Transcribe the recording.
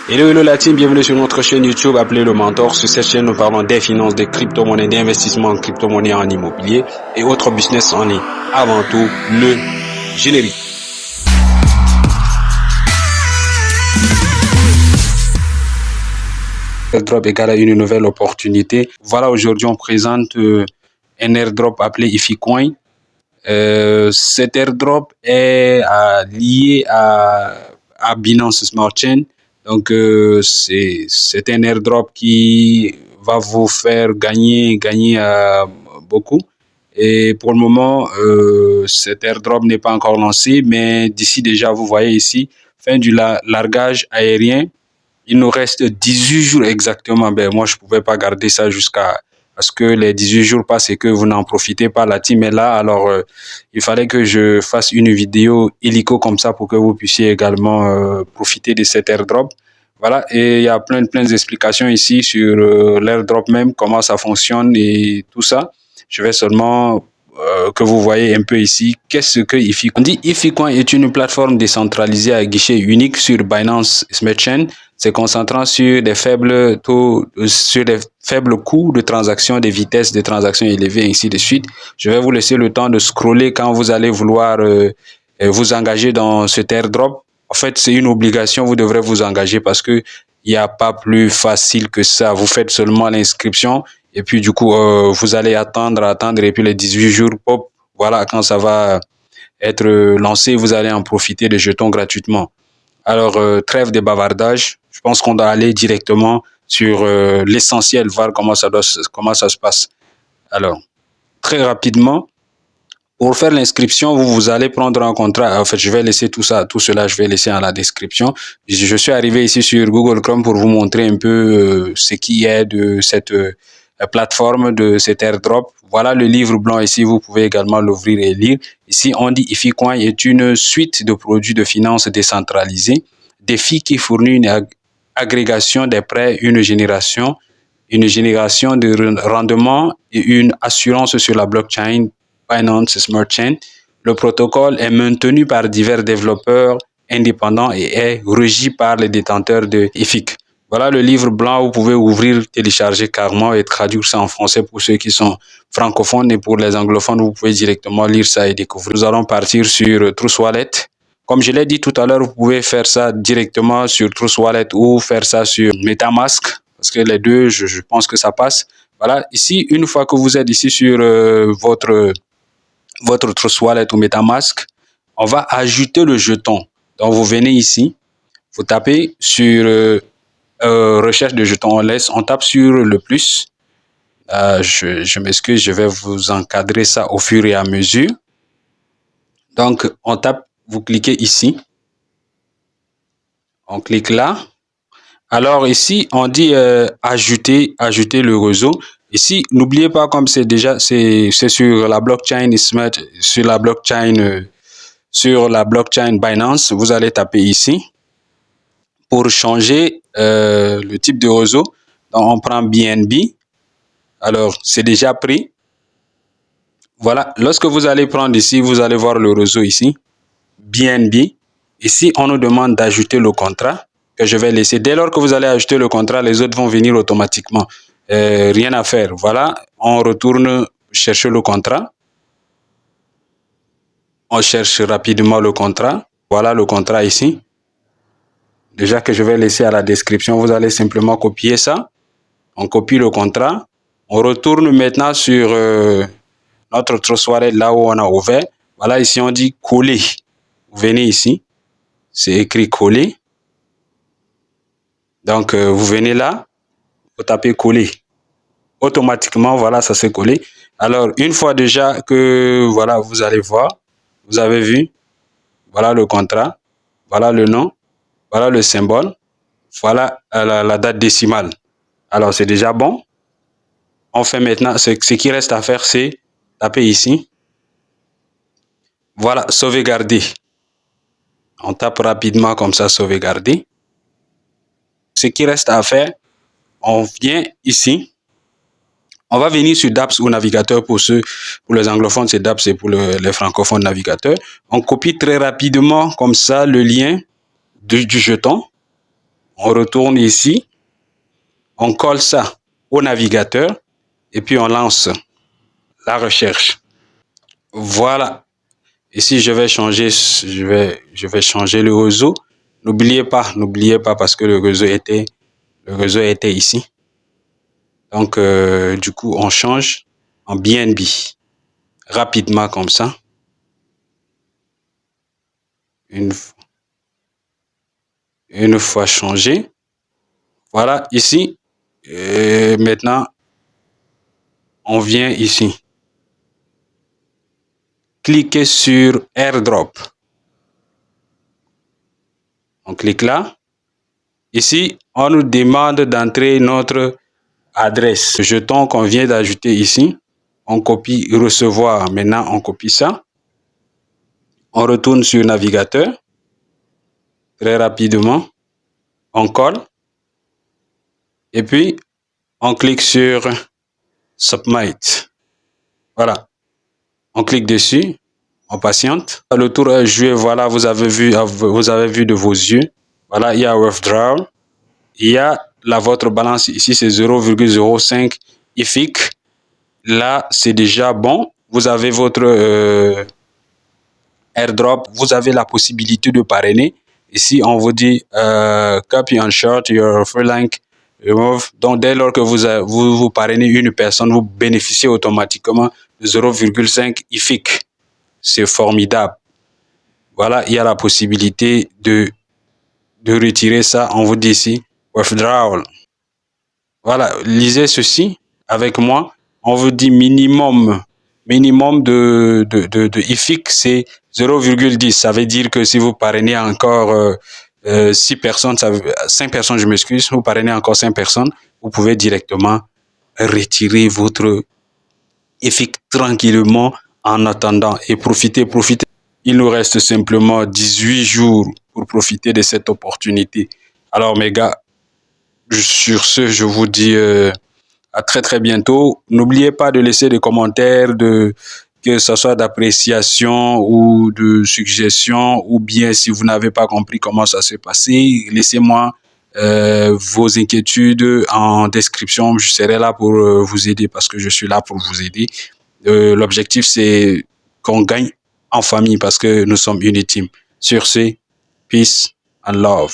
Hello, hello la team, bienvenue sur notre chaîne YouTube appelée Le Mentor. Sur cette chaîne, nous parlons des finances, des crypto-monnaies, d'investissement en crypto-monnaies en immobilier et autres business en ligne. Avant tout, le générique. Airdrop égale à une nouvelle opportunité. Voilà, aujourd'hui, on présente un airdrop appelé IFIcoin. Cet airdrop est lié à Binance Smart Chain. Donc, c'est un airdrop qui va vous faire gagner beaucoup. Et pour le moment, cet airdrop n'est pas encore lancé, mais d'ici déjà, vous voyez ici, fin du largage aérien. Il nous reste 18 jours exactement. Ben, moi, je ne pouvais pas garder ça jusqu'à ce que les 18 jours passent et que vous n'en profitez pas. La team est là. Alors, il fallait que je fasse une vidéo illico comme ça pour que vous puissiez également profiter de cet airdrop. Voilà, et il y a plein d'explications ici sur l'airdrop même, comment ça fonctionne et tout ça. Je vais seulement que vous voyez un peu ici. Qu'est-ce que IFIcoin? On dit IFIcoin est une plateforme décentralisée à guichet unique sur Binance Smart Chain, se concentrant sur des faibles taux, sur des faibles coûts de transaction, des vitesses de transaction élevées, ainsi de suite. Je vais vous laisser le temps de scroller quand vous allez vouloir vous engager dans cet airdrop. En fait, c'est une obligation, vous devrez vous engager parce que il n'y a pas plus facile que ça. Vous faites seulement l'inscription et puis du coup, vous allez attendre et puis les 18 jours, hop, voilà, quand ça va être lancé, vous allez en profiter des jetons gratuitement. Alors, trêve de bavardage, je pense qu'on doit aller directement sur l'essentiel, voir comment ça se passe. Alors, très rapidement, pour faire l'inscription, vous allez prendre un contrat. En fait, je vais laisser tout cela, je vais laisser dans la description. Je suis arrivé ici sur Google Chrome pour vous montrer un peu ce qui est de cette plateforme, de cet airdrop. Voilà le livre blanc ici, vous pouvez également l'ouvrir et lire. Ici, on dit IFIcoin est une suite de produits de finances décentralisés, DeFi qui fournit une agrégation des prêts, une génération de rendement et une assurance sur la blockchain Binance Smart Chain. Le protocole est maintenu par divers développeurs indépendants et est régi par les détenteurs de IFIC. Voilà le livre blanc, vous pouvez ouvrir, télécharger carrément et traduire ça en français pour ceux qui sont francophones, et pour les anglophones, vous pouvez directement lire ça et découvrir. Nous allons partir sur Trust Wallet. Comme je l'ai dit tout à l'heure, vous pouvez faire ça directement sur Trust Wallet ou faire ça sur MetaMask, parce que les deux, je pense que ça passe. Voilà, ici, une fois que vous êtes ici sur votre Trust Wallet ou MetaMask, on va ajouter le jeton. Donc, vous venez ici, vous tapez sur recherche de jetons, on tape sur le plus. Je m'excuse, je vais vous encadrer ça au fur et à mesure. Donc, on tape, vous cliquez ici. On clique là. Alors ici, on dit ajouter le réseau. Ici, n'oubliez pas, comme c'est sur la blockchain sur la blockchain Binance, vous allez taper ici pour changer le type de réseau. Donc, on prend BNB. Alors, c'est déjà pris. Voilà. Lorsque vous allez prendre ici, vous allez voir le réseau ici, BNB. Ici, on nous demande d'ajouter le contrat que je vais laisser. Dès lors que vous allez ajouter le contrat, les autres vont venir automatiquement. Rien à faire. Voilà. On retourne chercher le contrat. On cherche rapidement le contrat. Voilà le contrat ici. Déjà que je vais laisser à la description, vous allez simplement copier ça. On copie le contrat. On retourne maintenant sur notre Trust Wallet, là où on a ouvert. Voilà, ici on dit coller. Vous venez ici. C'est écrit coller. Donc, vous venez là. Vous tapez coller. Automatiquement, voilà, ça s'est collé. Alors, une fois déjà que, voilà, vous allez voir. Vous avez vu. Voilà le contrat. Voilà le nom. Voilà le symbole. Voilà la date décimale. Alors, c'est déjà bon. On fait maintenant, ce qui reste à faire, c'est taper ici. Voilà, sauvegarder. On tape rapidement comme ça, sauvegarder. Ce qui reste à faire, on vient ici. On va venir sur DApps ou navigateur pour les anglophones, c'est DApps, et pour les francophones, navigateur. On copie très rapidement comme ça le lien du jeton. On retourne ici, on colle ça au navigateur et puis on lance la recherche. Voilà. Ici, je vais changer, je vais changer le réseau. N'oubliez pas parce que le réseau était ici. Donc, du coup, on change en BNB rapidement comme ça. Une fois changé. Voilà, ici. Et maintenant, on vient ici. Cliquez sur AirDrop. On clique là. Ici, on nous demande d'entrer notre adresse. Le jeton qu'on vient d'ajouter ici, on copie recevoir. Maintenant, on copie ça. On retourne sur navigateur. Très rapidement. On colle. Et puis, on clique sur Submit. Voilà. On clique dessus. On patiente. Le tour est joué. Voilà, vous avez vu de vos yeux. Voilà, il y a Withdraw. Il y a votre balance ici, c'est 0,05 IFIC. Là, c'est déjà bon. Vous avez votre airdrop. Vous avez la possibilité de parrainer. Ici, on vous dit copy and short your free link remove. Donc, dès lors que vous parrainez une personne, vous bénéficiez automatiquement de 0,5 IFIC. C'est formidable. Voilà, il y a la possibilité de retirer ça. On vous dit ici withdrawal. Voilà, lisez ceci avec moi. On vous dit minimum de IFIC, c'est 0,10. Ça veut dire que si vous parrainez encore 6 personnes, 5 personnes, je m'excuse, vous parrainez encore 5 personnes, vous pouvez directement retirer votre IFIC tranquillement en attendant et profitez. Il nous reste simplement 18 jours pour profiter de cette opportunité. Alors mes gars, sur ce, je vous dis à très bientôt. N'oubliez pas de laisser des commentaires, que ce soit d'appréciation ou de suggestion, ou bien si vous n'avez pas compris comment ça s'est passé, laissez-moi vos inquiétudes en description. Je serai là pour vous aider parce que je suis là pour vous aider. L'objectif, c'est qu'on gagne en famille parce que nous sommes une team. Sur ce, peace and love.